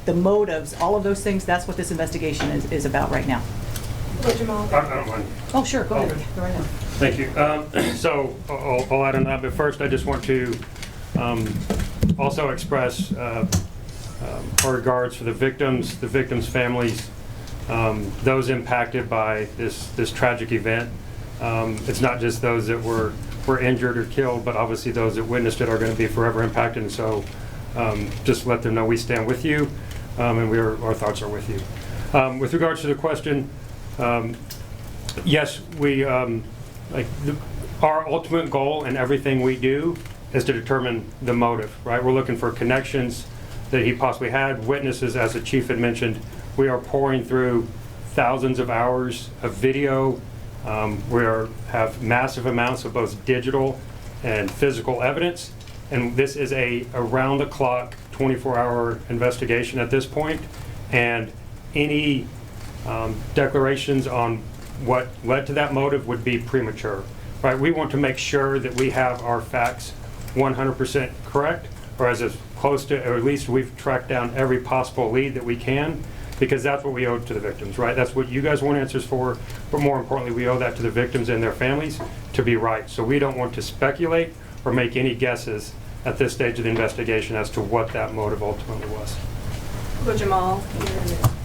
the motives, all of those things, that's what this investigation is about right now. Jamal. I don't mind. Oh, sure, go ahead. Go right ahead. Thank you. So I'll add on that, but first I just want to also express our regards for the victims' families, those impacted by this tragic event. It's not just those that were injured or killed, but obviously those that witnessed it are going to be forever impacted. And so just let them know we stand with you, and our thoughts are with you. With regards to the question, yes, we our ultimate goal in everything we do is to determine the motive, right? We're looking for connections that he possibly had, witnesses, as the chief had mentioned. We are pouring through thousands of hours of video. We have massive amounts of both digital and physical evidence, and this is a around-the-clock, 24-hour investigation at this point, and any declarations on what led to that motive would be premature, right? We want to make sure that we have our facts 100% correct, or as close to, or at least we've tracked down every possible lead that we can, because that's what we owe to the victims, right? That's what you guys want answers for, but more importantly, we owe that to the victims and their families to be right. So we don't want to speculate or make any guesses at this stage of the investigation as to what that motive ultimately was. Jamal.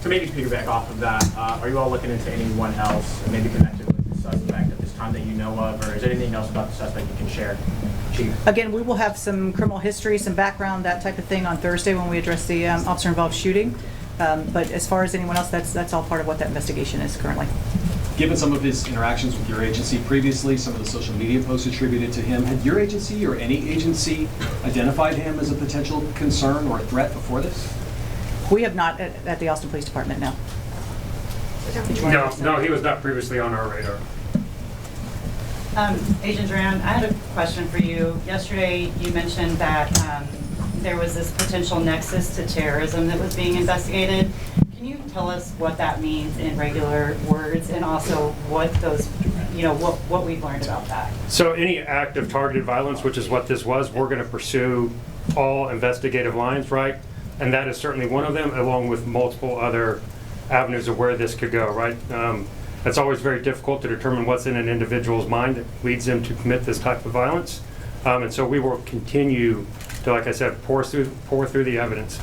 To maybe piggyback off of that, are you all looking into anyone else maybe connected with the suspect at this time that you know of, or is there anything else about the suspect you can share? Chief? Again, we will have some criminal history, some background, that type of thing on Thursday when we address the officer-involved shooting. But as far as anyone else, that's all part of what that investigation is currently. Given some of his interactions with your agency previously, some of the social media posts attributed to him, had your agency or any agency identified him as a potential concern or a threat before this? We have not at the Austin Police Department, no. No, he was not previously on our radar. Agent Duran, I had a question for you. Yesterday, you mentioned that there was this potential nexus to terrorism that was being investigated. Can you tell us what that means in regular words, and also what those, what we've learned about that? So any act of targeted violence, which is what this was, we're going to pursue all investigative lines, right? And that is certainly one of them, along with multiple other avenues of where this could go, right? It's always very difficult to determine what's in an individual's mind that leads them to commit this type of violence. And so we will continue to, like I said, pour through the evidence,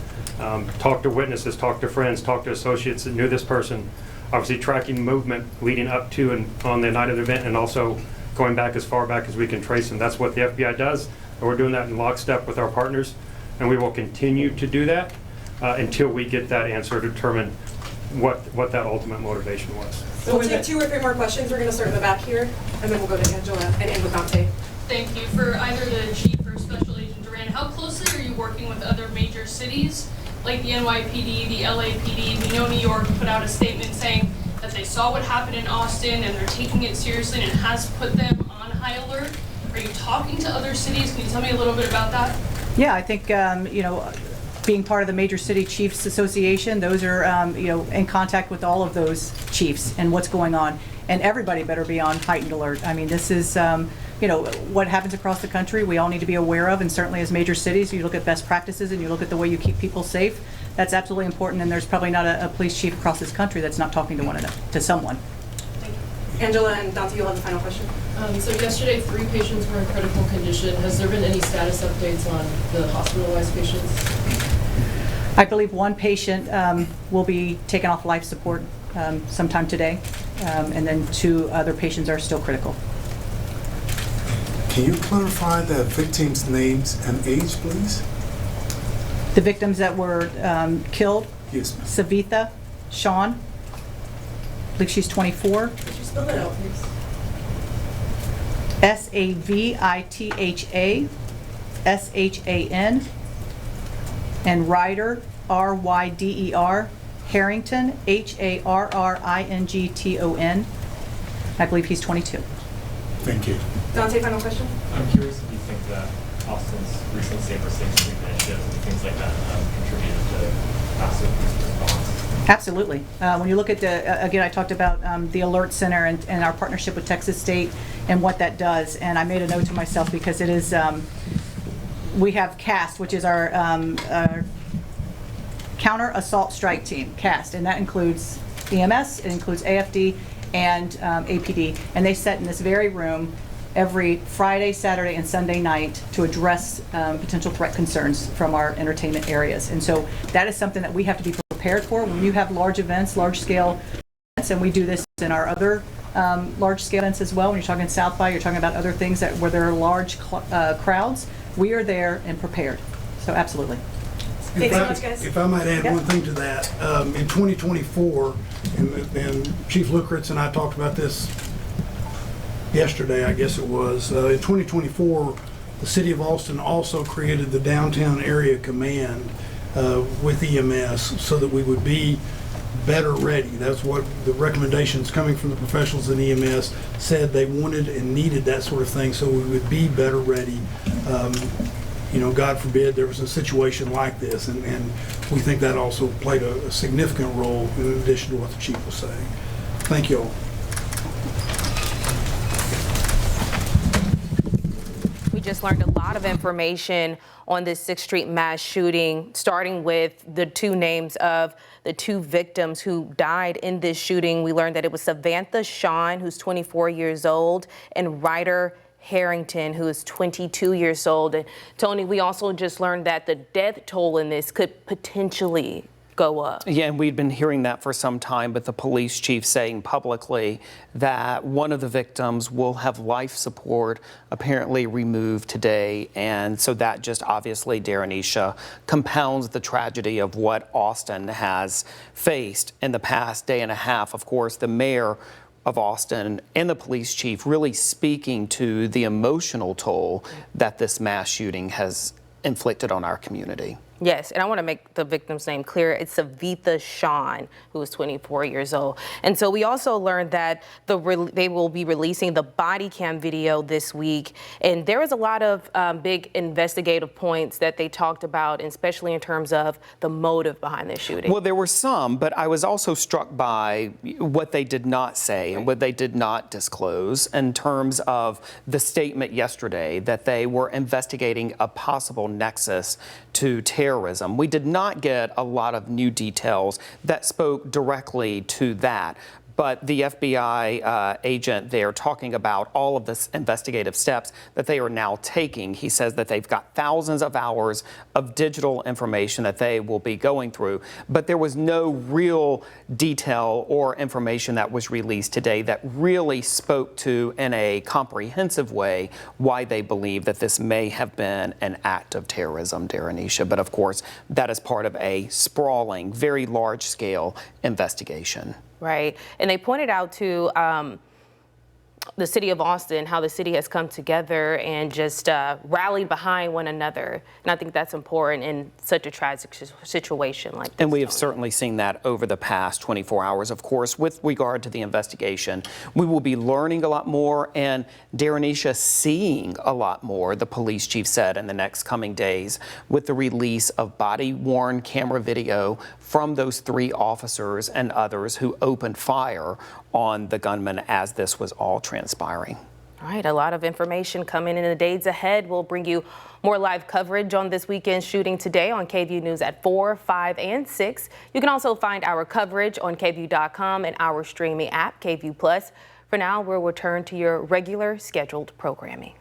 talk to witnesses, talk to friends, talk to associates that knew this person, obviously tracking movement leading up to and on the night of the event, and also going back as far back as we can trace them. That's what the FBI does, and we're doing that in lockstep with our partners, and we will continue to do that until we get that answer to determine what that ultimate motivation was. So we'll take 2 or 3 more questions. We're going to start in the back here, and then we'll go to Angela and Anglicante. Thank you. For either the chief or Special Agent Duran, how closely are you working with other major cities like the NYPD, the LAPD? We know New York put out a statement saying that they saw what happened in Austin and they're taking it seriously, and it has put them on high alert. Are you talking to other cities? Can you tell me a little bit about that? Yeah, I think, being part of the Major City Chiefs Association, those are, in contact with all of those chiefs and what's going on. And everybody better be on heightened alert. I mean, this is, what happens across the country, we all need to be aware of, and certainly as major cities, you look at best practices and you look at the way you keep people safe. That's absolutely important, and there's probably not a police chief across this country that's not talking to someone. Angela and Dante, you'll have the final question. So yesterday, 3 patients were in critical condition. Has there been any status updates on the hospitalized patients? I believe 1 patient will be taken off life support sometime today, and then 2 other patients are still critical. Can you clarify the victims' names and age, please? The victims that were killed? Yes, ma'am. Savitha Sean. I believe she's 24. Could you spell that out, please? Savitha Shan. And Ryder, Ryder, Harrington, Harrington. I believe he's 22. Thank you. Dante, final question? I'm curious if you think that Austin's recent Safer State Street initiatives and things like that contributed to passive response. Absolutely. When you look at again, I talked about the Alert Center and our partnership with Texas State and what that does. And I made a note to myself because it is, we have CAST, which is our Counter Assault Strike Team, CAST, and that includes EMS, it includes AFD, and APD. And they sit in this very room every Friday, Saturday, and Sunday night to address potential threat concerns from our entertainment areas. And so that is something that we have to be prepared for when you have large events, large-scale events, and we do this in our other large-scale events as well. When you're talking South by, you're talking about other things where there are large crowds. We are there and prepared. So absolutely. Thanks so much, guys. If I might add Yep. one thing to that, in 2024, and Chief Lukritz and I talked about this yesterday, I guess it was, in 2024, the City of Austin also created the Downtown Area Command with EMS so that we would be better ready. That's what the recommendations coming from the professionals in EMS said they wanted and needed, that sort of thing, so we would be better ready. God forbid there was a situation like this, and we think that also played a significant role in addition to what the chief was saying. Thank you all. We just learned a lot of information on this 6th Street mass shooting, starting with the 2 names of the 2 victims who died in this shooting. We learned that it was Samantha Shawn, who's 24 years old, and Ryder Harrington, who is 22 years old. And Tony, we also just learned that the death toll in this could potentially go up. Yeah, and we'd been hearing that for some time, but the police chief saying publicly that one of the victims will have life support apparently removed today. And so that just obviously, Darrenisha, compounds the tragedy of what Austin has faced in the past day and a half. Of course, the mayor of Austin and the police chief really speaking to the emotional toll that this mass shooting has inflicted on our community. Yes, and I want to make the victim's name clear. It's Samantha Shawn, who is 24 years old. And so we also learned that they will be releasing the body cam video this week. And there was a lot of big investigative points that they talked about, especially in terms of the motive behind this shooting. Well, there were some, but I was also struck by what they did not say and what they did not disclose in terms of the statement yesterday that they were investigating a possible nexus to terrorism. We did not get a lot of new details that spoke directly to that. But the FBI agent there talking about all of this investigative steps that they are now taking. He says that they've got thousands of hours of digital information that they will be going through. But there was no real detail or information that was released today that really spoke to, in a comprehensive way, why they believe that this may have been an act of terrorism, Darrenisha. But of course, that is part of a sprawling, very large-scale investigation. Right. And they pointed out to the city of Austin, how the city has come together and just rallied behind one another. And I think that's important in such a tragic situation like this. And we have certainly seen that over the past 24 hours. Of course, with regard to the investigation, we will be learning a lot more and, Darrenisha, seeing a lot more, the police chief said, in the next coming days with the release of body-worn camera video from those 3 officers and others who opened fire on the gunman as this was all transpiring. All right, a lot of information coming in the days ahead. We'll bring you more live coverage on this weekend shooting today on KVUE News at 4, 5, and 6. You can also find our coverage on KVUE.com and our streaming app, KVUE+. For now, we'll return to your regular scheduled programming.